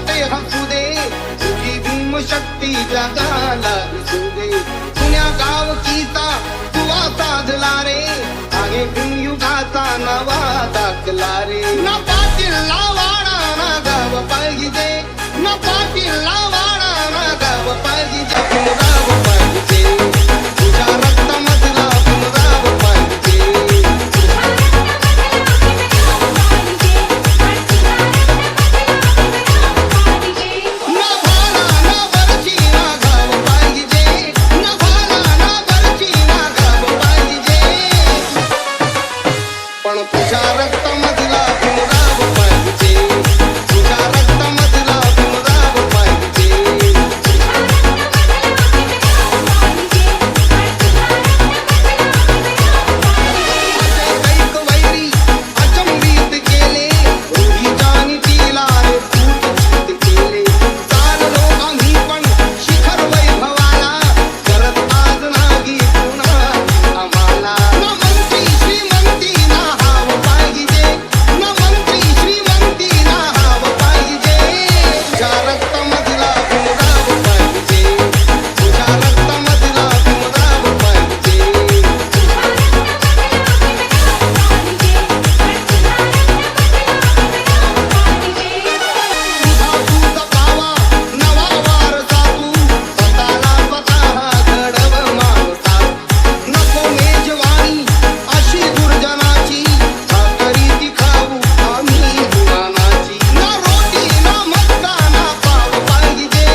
ते हसू दे, तुझी भीम शक्ती जगाला दिसू दे. जुन्या गावकीचा तुवा साधला रे, आहे भीम युगाचा नवा दाखला रे. ना पाटील लावाडा ना गाव पाहिजे, ना पाटील लावाडा ना गाव पाहिजे. भीमराव पाहिजे, तुझ्या रक्तामधला भीमराव पाहिजे. ना भाला ना बरची ना गाव पाहिजे, ना भाला ना बरची ना गाव पाहिजे. पण तुझ्या रक्तामधला भीमराव पाहिजे, तुझ्या रक्तामधला भीमराव पाहिजे. कैक वैरी अचंबित केले, रूढीच्या नीतीला रे फूट केले. चाललो आम्ही पण शिखर वैभवाला, करत आज नागी पुन्हा आम्हाला. ना मंत्री श्रीमंती ना हाव पाहिजे, ना मंत्री श्रीमंती ना हाव पाहिजे. तुझ्या रक्तामधला भीमराव पाहिजे, तुझ्या रक्तामधला भीमराव पाहिजे. तुझा पावा नवा वारसा तू, स्वतःला स्वतः घडव माणसा. नको मेजवानी अशी दुर्जनाची, भाकरी ती खाऊ आम्ही जुमानाची. ना रोटी ना मटका ना पाव पाहिजे,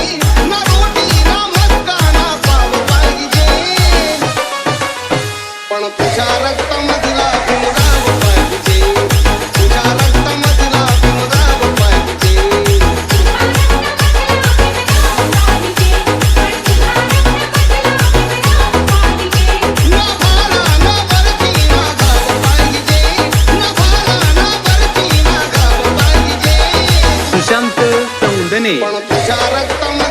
ना रोटी ना मटका ना पाव पाहिजे. पण तुझ्या रक्तामधला भीमराव पाहिजे, तुझ्या रक्तामधला भीमराव पाहिजे. ना भाला ना बरची ना गाव पाहिजे, ना भाला ना बरची ना गाव पाहिजे. सुशांत चौंदने पण तुझ्या रक्तामधला